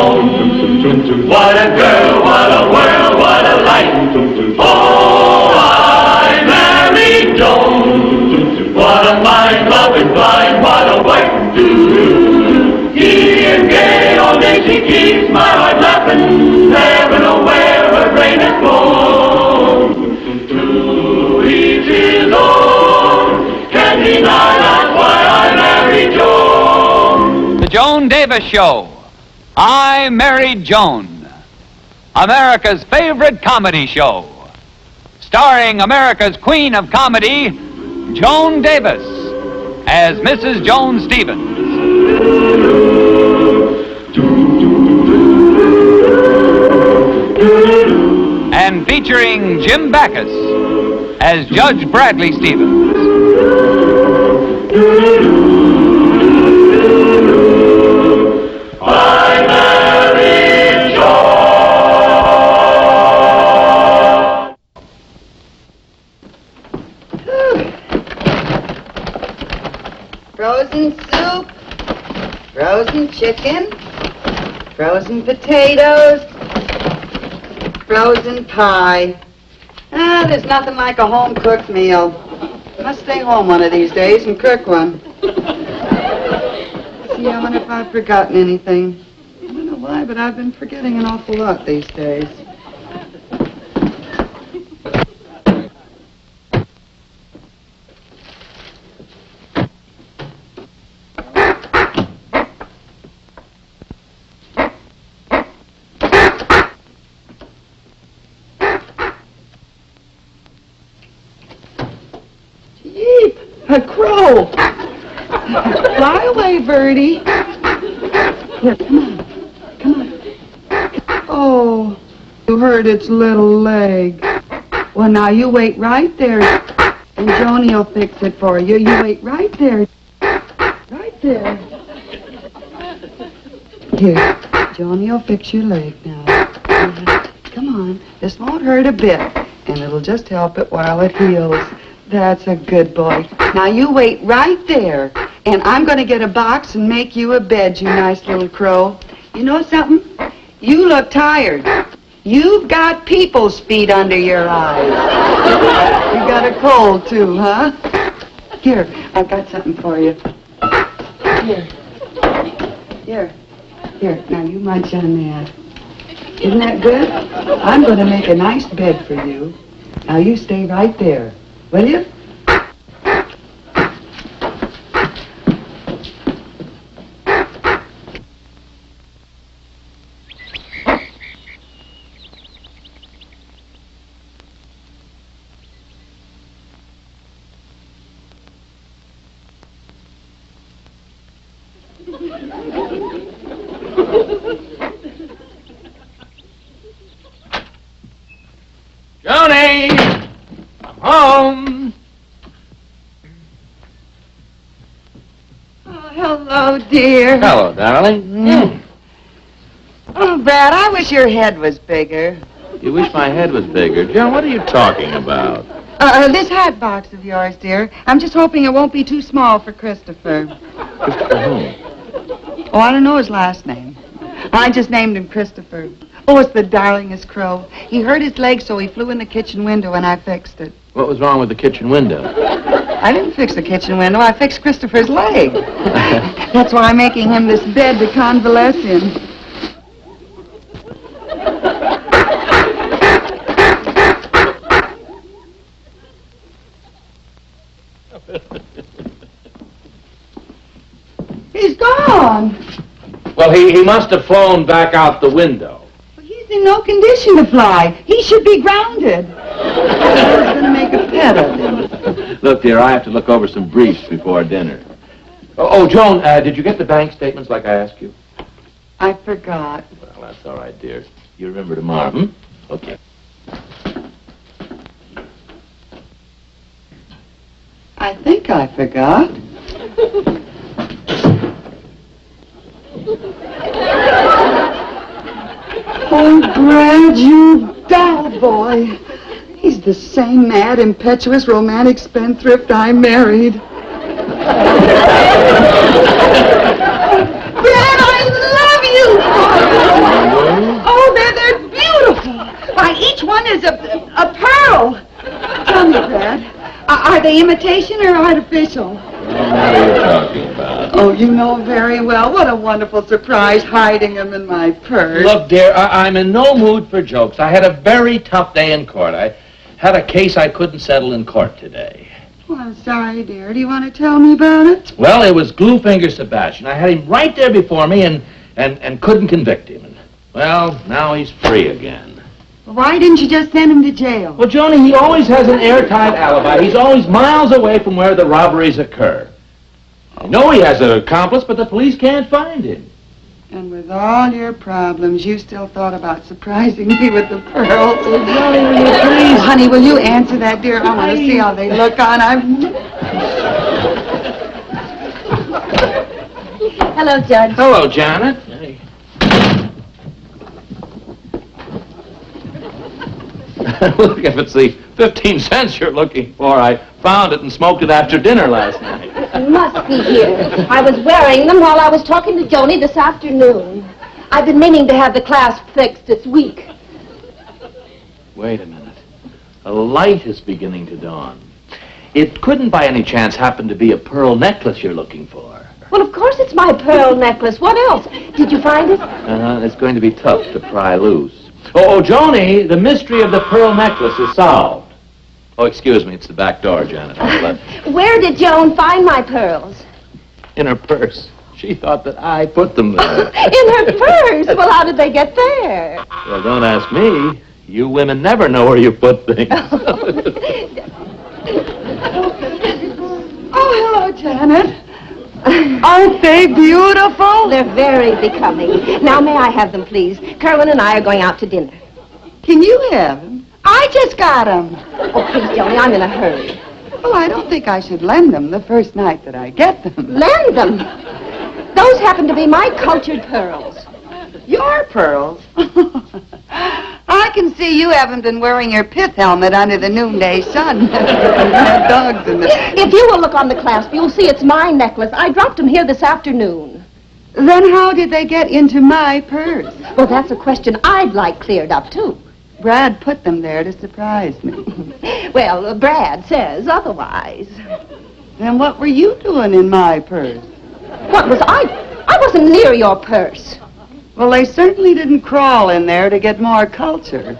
Joan. What a girl, what a world, what a life. Oh, I married Joan. What a mind, loving, blind, what a wife to do. Giddy and gay, all day she keeps my heart laughing. Never know where her brain has flown. To each his own, can't deny that's why I married Joan. The Joan Davis Show. I Married Joan. America's favorite comedy show. Starring America's queen of comedy, Joan Davis, as Mrs. Joan Stevens. And featuring Jim Backus as Judge Bradley Stevens. I married Joan. Frozen soup, frozen chicken, frozen potatoes, frozen pie. There's nothing like a home-cooked meal. Must stay home one of these days and cook one. See, I wonder if I've forgotten anything. I don't know why, but I've been forgetting an awful lot these days. A crow! Fly away, Birdie. Here, come on. Come on. Oh, you hurt its little leg. Well, now you wait right there, and Joni will fix it for you. You wait right there. Right there. Here, Joni will fix your leg now. Come on. This won't hurt a bit, and it'll just help it while it heals. That's a good boy. Now you wait right there, and I'm going to get a box and make you a bed, you nice little crow. You know something? You look tired. You've got people's feet under your eyes. You got a cold, too, huh? Here, I've got something for you. Here. Here. Here, now you munch on that. Isn't that good? I'm going to make a nice bed for you. Now you stay right there. Will you? Johnny! I'm home! Oh, hello, dear. Hello, darling. Oh, Brad, I wish your head was bigger. You wish my head was bigger. Joan, what are you talking about? This hat box of yours, dear. I'm just hoping it won't be too small for Christopher. Christopher whom? Oh, I don't know his last name. I just named him Christopher. Oh, it's the darlingest crow. He hurt his leg, so he flew in the kitchen window, and I fixed it. What was wrong with the kitchen window? I didn't fix the kitchen window. I fixed Christopher's leg. That's why I'm making him this bed to convalesce in. He's gone. Well, he must have flown back out the window. Well, he's in no condition to fly. He should be grounded. I was going to make a pet of him. Look, dear, I have to look over some briefs before dinner. Joan, did you get the bank statements like I asked you? I forgot. Well, that's all right, dear. You remember tomorrow, hmm? Okay. I think I forgot. Oh, Brad, you doll boy. He's the same mad, impetuous, romantic spendthrift I married. Brad, I love you! one is a pearl. Tell me, Brad, are they imitation or artificial? What are you talking about? Oh, you know very well. What a wonderful surprise, hiding them in my purse. Look, dear, I'm in no mood for jokes. I had a very tough day in court. I had a case I couldn't settle in court today. Well, I'm sorry, dear. Do you want to tell me about it? Well, it was Glue-Finger Sebastian. I had him right there before me and couldn't convict him. Well, now he's free again. Why didn't you just send him to jail? Well, Joni, he always has an airtight alibi. He's always miles away from where the robberies occur. I know he has an accomplice, but the police can't find him. And with all your problems, you still thought about surprising me with the pearls. Oh, Joni, will you please? Honey, will you answer that, dear? I want to see how they look on. Hello, Judge. Hello, Janet. Hey. Look, if it's the 15 cents you're looking for, I found it and smoked it after dinner last night. It must be here. I was wearing them while I was talking to Joni this afternoon. I've been meaning to have the clasp fixed this week. Wait a minute. A light is beginning to dawn. It couldn't by any chance happen to be a pearl necklace you're looking for. Well, of course it's my pearl necklace. What else? Did you find it? It's going to be tough to pry loose. Oh, Joni, the mystery of the pearl necklace is solved. Oh, excuse me, it's the back door, Janet. Where did Joan find my pearls? In her purse. She thought that I put them there. In her purse? Well, how did they get there? Well, don't ask me. You women never know where you put things. Oh, hello, Janet. Aren't they beautiful? They're very becoming. Now, may I have them, please? Kerwin and I are going out to dinner. Can you have them? I just got them. Oh, please, Joni, I'm in a hurry. Well, I don't think I should lend them the first night that I get them. Lend them. Those happen to be my cultured pearls. Your pearls? I can see you haven't been wearing your pith helmet under the noonday sun. Dogs in the... If you will look on the clasp, you'll see it's my necklace. I dropped them here this afternoon. Then how did they get into my purse? Well, that's a question I'd like cleared up, too. Brad put them there to surprise me. Well, Brad says otherwise. Then what were you doing in my purse? What was I wasn't near your purse. Well, they certainly didn't crawl in there to get more culture.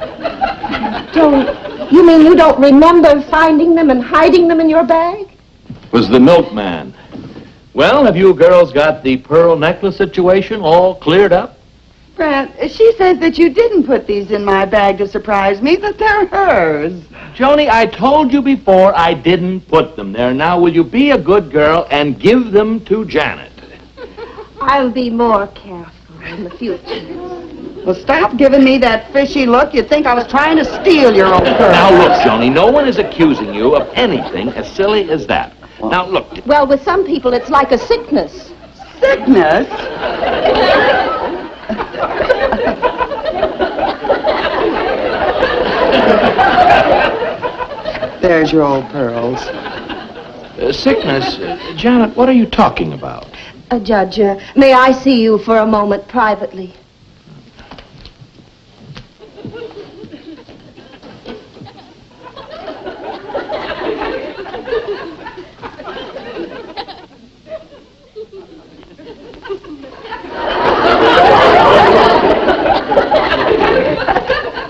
You mean you don't remember finding them and hiding them in your bag? Was the milkman. Well, have you girls got the pearl necklace situation all cleared up? Brad, she says that you didn't put these in my bag to surprise me, that they're hers. Joni, I told you before I didn't put them there. Now, will you be a good girl and give them to Janet? I'll be more careful in the future. Well, stop giving me that fishy look. You'd think I was trying to steal your old pearls. Now, look, Joni, no one is accusing you of anything as silly as that. Now, look. Well, with some people, it's like a sickness. Sickness? There's your old pearls. Sickness? Janet, what are you talking about? Judge, may I see you for a moment privately?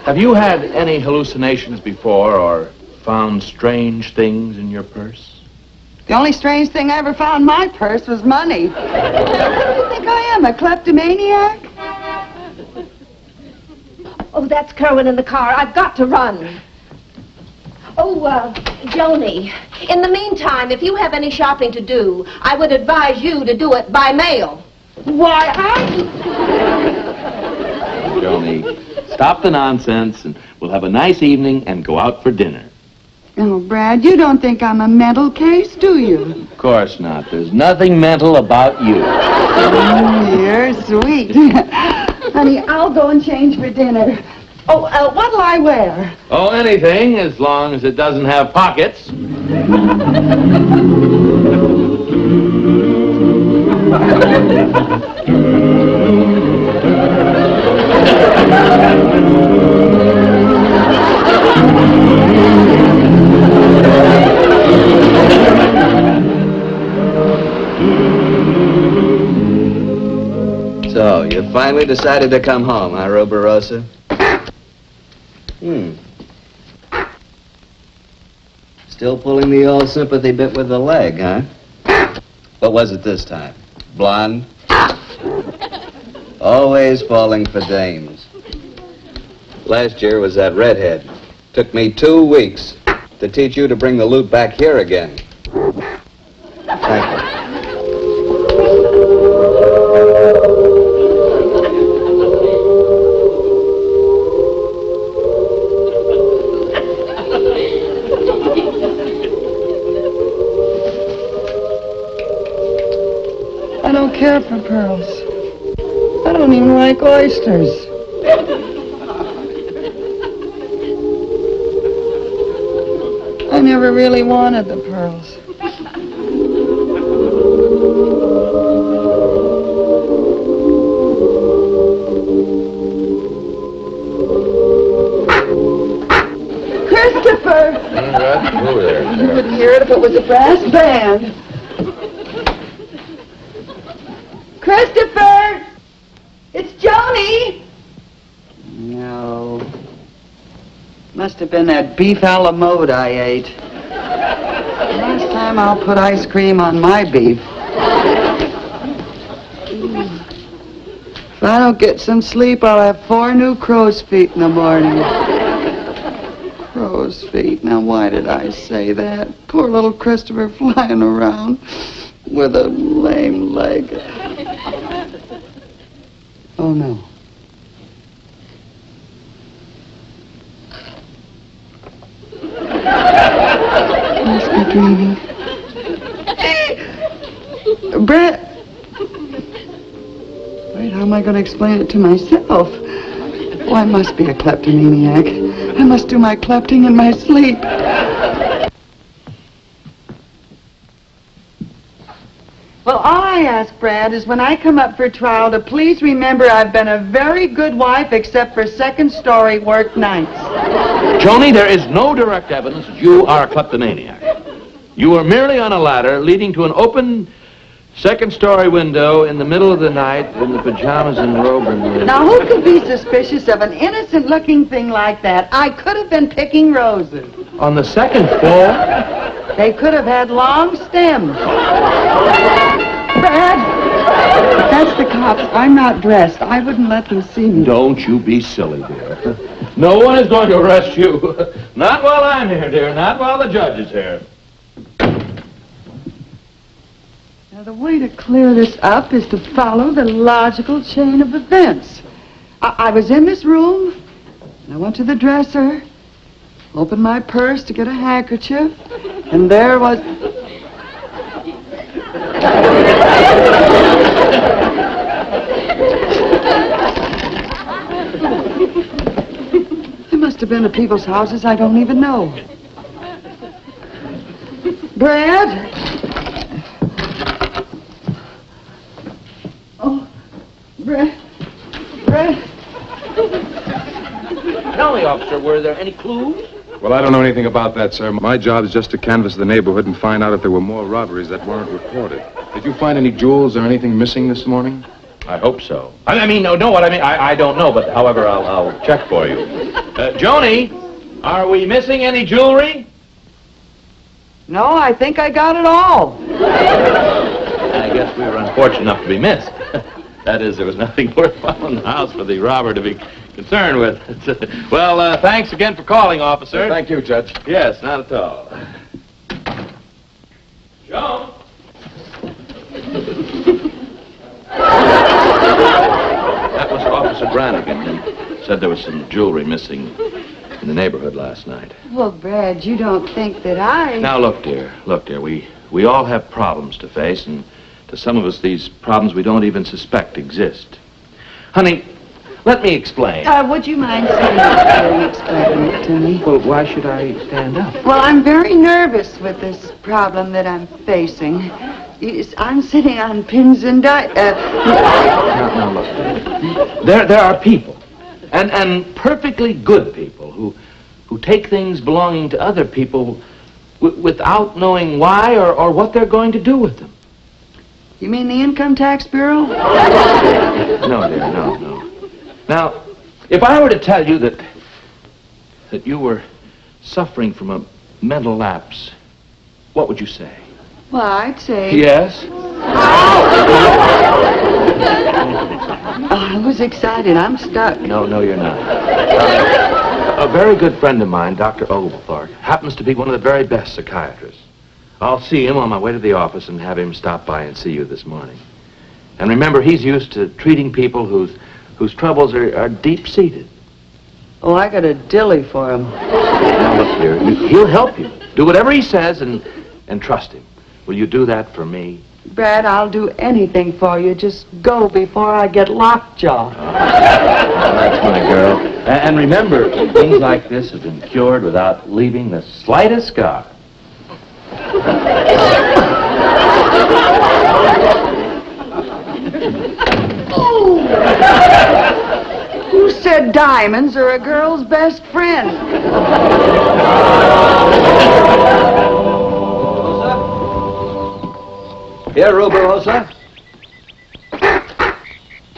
Have you had any hallucinations before or found strange things in your purse? The only strange thing I ever found in my purse was money. What do you think I am, a kleptomaniac? Oh, that's Kerwin in the car. I've got to run. Oh, Joni, in the meantime, if you have any shopping to do, I would advise you to do it by mail. Why, Joni, stop the nonsense and we'll have a nice evening and go out for dinner. Oh, Brad, you don't think I'm a mental case, do you? Of course not. There's nothing mental about you. You're sweet. Honey, I'll go and change for dinner. Oh, what'll I wear? Oh, anything, as long as it doesn't have pockets. You finally decided to come home, huh, Roberosa? Still pulling the old sympathy bit with the leg, huh? What was it this time? Blonde? Always falling for dames. Last year was that redhead. Took me 2 weeks to teach you to bring the loot back here again. Thank you. I don't care for pearls. I don't even like oysters. I never really wanted the pearls. Christopher! Right over there. You wouldn't hear it if it was a brass band. Christopher! It's Joni! No. Must have been that beef a la mode I ate. Last time I'll put ice cream on my beef. If I don't get some sleep, I'll have 4 new crow's feet in the morning. Crow's feet. Now, why did I say that? Poor little Christopher flying around with a lame leg. Oh, no. Must be dreaming. Brett! Wait, how am I going to explain it to myself? Oh, I must be a kleptomaniac. I must do my klepting in my sleep. Well, all I ask, Brad, is when I come up for trial to please remember I've been a very good wife except for second-story work nights. Joni, there is no direct evidence that you are a kleptomaniac. You were merely on a ladder leading to an open second-story window in the middle of the night in the pajamas and robe and... Now, who could be suspicious of an innocent-looking thing like that? I could have been picking roses. On the second floor? They could have had long stems. Brad, that's the cops. I'm not dressed. I wouldn't let them see me. Don't you be silly, dear. No one is going to arrest you. Not while I'm here, dear. Not while the judge is here. Now, the way to clear this up is to follow the logical chain of events. I was in this room, and I went to the dresser, opened my purse to get a handkerchief, and there was... I must have been at people's houses I don't even know. Brad? Oh, Brad. Tell me, officer, were there any clues? Well, I don't know anything about that, sir. My job is just to canvass the neighborhood and find out if there were more robberies that weren't reported. Did you find any jewels or anything missing this morning? I hope so. I don't know, but however, I'll check for you. Joni, are we missing any jewelry? No, I think I got it all. I guess we were unfortunate enough to be missed. That is, there was nothing worthwhile in the house for the robber to be concerned with. Well, thanks again for calling, officer. Thank you, Judge. Yes, not at all. Joan! That was Officer Brannigan. He said there was some jewelry missing in the neighborhood last night. Well, Brad, you don't think that I... Now, look, dear, we all have problems to face, and to some of us, these problems we don't even suspect exist. Honey, let me explain. Would you mind sitting up here and explaining it to me? Well, why should I stand up? Well, I'm very nervous with this problem that I'm facing. I'm sitting on pins and Now, look. There are people, and perfectly good people, who take things belonging to other people without knowing why or what they're going to do with them. You mean the Income Tax Bureau? No, dear, no. Now, if I were to tell you that you were suffering from a mental lapse, what would you say? Well, I'd say... Yes? Oh, I was excited. I'm stuck. No, you're not. A very good friend of mine, Dr. Oglethorpe, happens to be one of the very best psychiatrists. I'll see him on my way to the office and have him stop by and see you this morning. And remember, he's used to treating people whose troubles are deep-seated. Oh, I got a dilly for him. Now, look here, he'll help you. Do whatever he says and trust him. Will you do that for me? Brad, I'll do anything for you. Just go before I get lockjaw. That's my girl. And remember, things like this have been cured without leaving the slightest scar. Who said diamonds are a girl's best friend? Here, Ruberosa.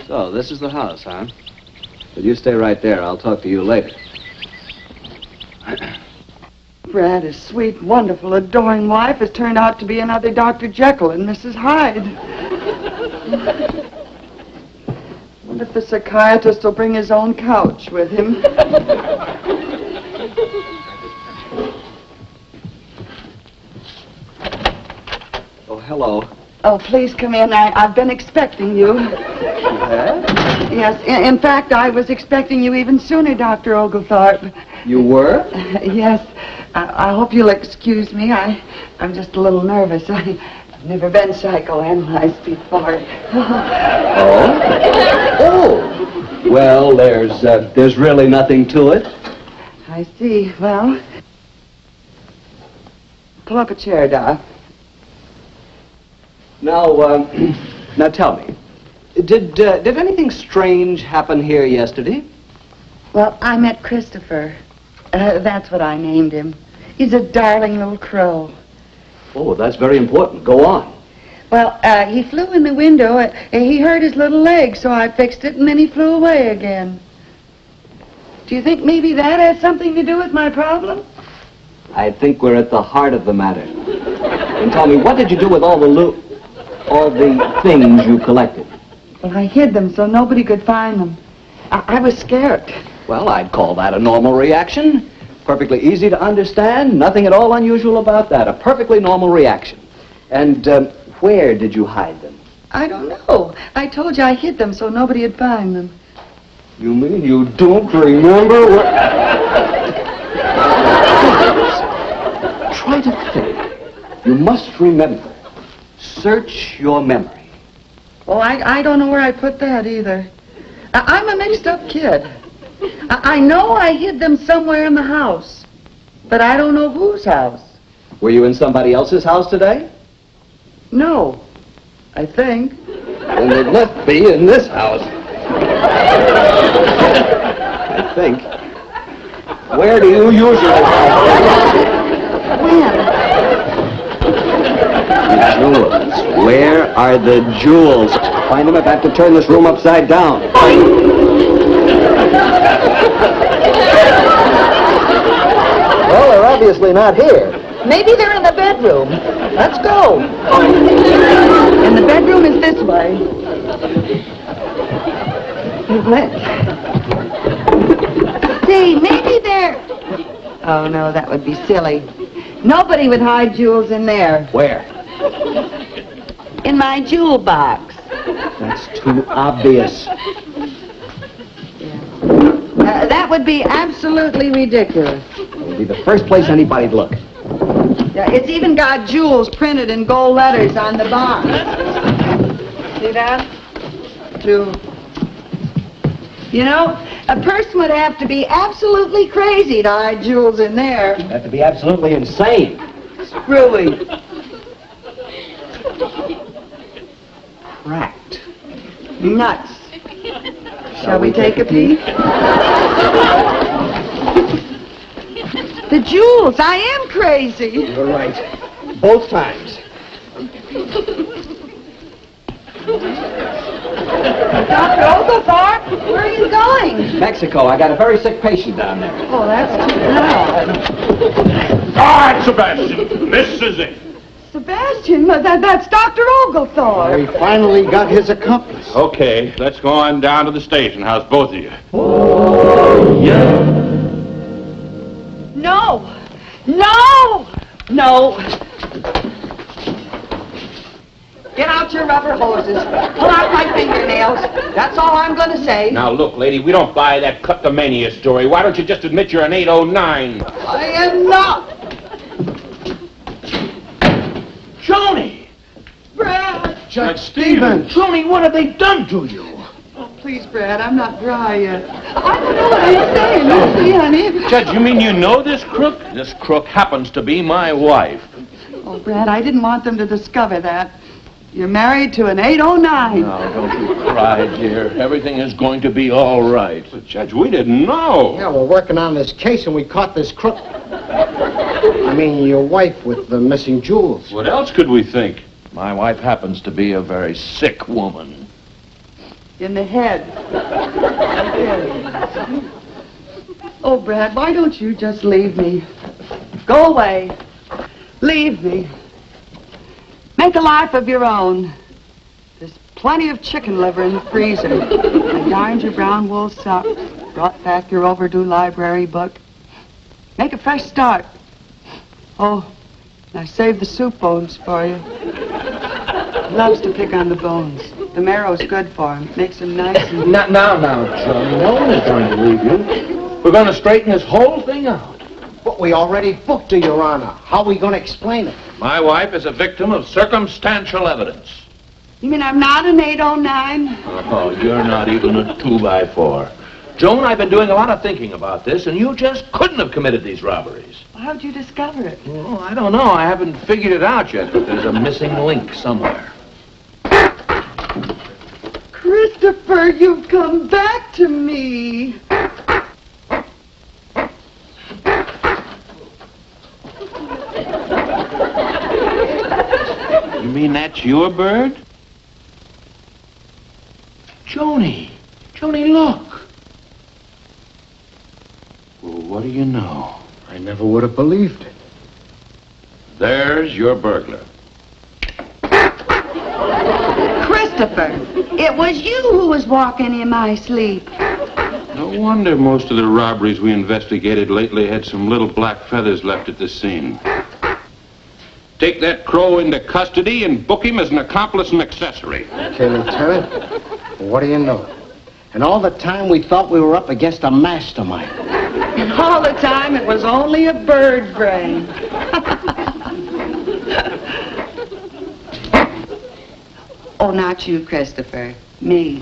So, this is the house, huh? But you stay right there. I'll talk to you later. Brad, his sweet, wonderful, adoring wife has turned out to be another Dr. Jekyll and Mrs. Hyde. What if the psychiatrist will bring his own couch with him? Oh, hello. Oh, please come in. I've been expecting you. You have? Yes, in fact, I was expecting you even sooner, Dr. Oglethorpe. You were? Yes. I hope you'll excuse me. I'm just a little nervous. I've never been psychoanalyzed before. Oh. Well, there's really nothing to it. I see. Well, pull up a chair, Doc. Now tell me, did anything strange happen here yesterday? Well, I met Christopher. That's what I named him. He's a darling little crow. Oh, that's very important. Go on. Well, he flew in the window. He hurt his little leg, so I fixed it, and then he flew away again. Do you think maybe that has something to do with my problem? I think we're at the heart of the matter. And tell me, what did you do with all the things you collected? Well, I hid them so nobody could find them. I was scared. Well, I'd call that a normal reaction. Perfectly easy to understand. Nothing at all unusual about that. A perfectly normal reaction. And where did you hide them? I don't know. I told you I hid them so nobody'd find them. You mean you don't remember where... Try to think. You must remember. Search your memory. Oh, I don't know where I put that either. I'm a mixed-up kid. I know I hid them somewhere in the house, but I don't know whose house. Were you in somebody else's house today? No, I think. Then they must be in this house. I think. Where do you usually hide? When? The jewels. Where are the jewels? Find them if I have to turn this room upside down. Well, they're obviously not here. Maybe they're in the bedroom. Let's go. And the bedroom is this way. See, maybe they're... Oh, no, that would be silly. Nobody would hide jewels in there. Where? In my jewel box. That's too obvious. That would be absolutely ridiculous. It would be the first place anybody'd look. Yeah, it's even got jewels printed in gold letters on the box. See that? You know, a person would have to be absolutely crazy to hide jewels in there. You'd have to be absolutely insane. Screwy. Cracked. Nuts. Shall we take a peek? The jewels. I am crazy. You're right. Both times. Dr. Oglethorpe, where are you going? Mexico. I got a very sick patient down there. Oh, that's too bad. All right, Sebastian. This is it. Sebastian, that's Dr. Oglethorpe. We finally got his accomplice. Okay, let's go on down to the station house, both of you. No! No! No! Get out your rubber hoses. Pull out my fingernails. That's all I'm going to say. Now, look, lady, we don't buy that kleptomania story. Why don't you just admit you're an 809? I am not. Joni! Brad! Judge Stevens! Joni, what have they done to you? Oh, please, Brad, I'm not dry yet. I don't know what I'm saying. Listen, honey. Judge, you mean you know this crook? This crook happens to be my wife. Oh, Brad, I didn't want them to discover that. You're married to an 809. Now, don't you cry, dear. Everything is going to be all right. But, Judge, we didn't know. Yeah, we're working on this case and we caught this crook. I mean, your wife with the missing jewels. What else could we think? My wife happens to be a very sick woman. In the head. Oh, Brad, why don't you just leave me? Go away. Leave me. Make a life of your own. There's plenty of chicken liver in the freezer. I darned your brown wool socks. Brought back your overdue library book. Make a fresh start. Oh, I saved the soup bones for you. He loves to pick on the bones. The marrow's good for him. Makes him nice and... Now, Johnny, no one is going to leave you. We're going to straighten this whole thing out. But we already booked her, Your Honor. How are we going to explain it? My wife is a victim of circumstantial evidence. You mean I'm not an 809? Oh, you're not even a 2x4. Joan, I've been doing a lot of thinking about this, and you just couldn't have committed these robberies. How'd you discover it? Oh, I don't know. I haven't figured it out yet, but there's a missing link somewhere. Christopher, you've come back to me. You mean that's your bird? Joni, look. Well, what do you know? I never would have believed it. There's your burglar. Christopher, it was you who was walking in my sleep. No wonder most of the robberies we investigated lately had some little black feathers left at the scene. Take that crow into custody and book him as an accomplice and accessory. Okay, Lieutenant. What do you know? And all the time we thought we were up against a mastermind. And all the time it was only a bird brain. Oh, not you, Christopher. Me.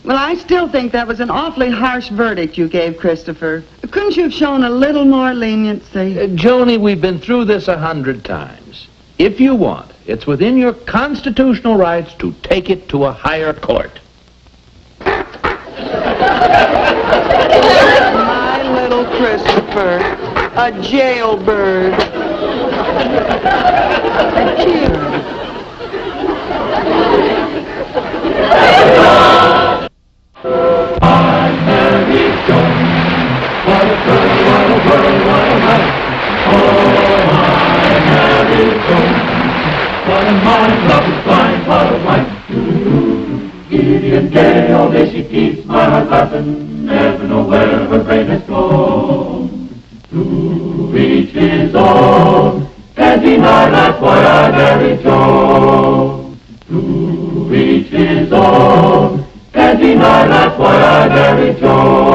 Well, I still think that was an awfully harsh verdict you gave, Christopher. Couldn't you have shown a little more leniency? Joni, we've been through this 100 times. If you want, it's within your constitutional rights to take it to a higher court. My little Christopher, a jailbird. A kid. What a mind, love is blind, what a wife. Giddy and gay, all day she keeps my heart laughing, never know where her brain has gone. To each his own, can't deny that's why I married Joan. To each his own, can't deny that's why I married Joan.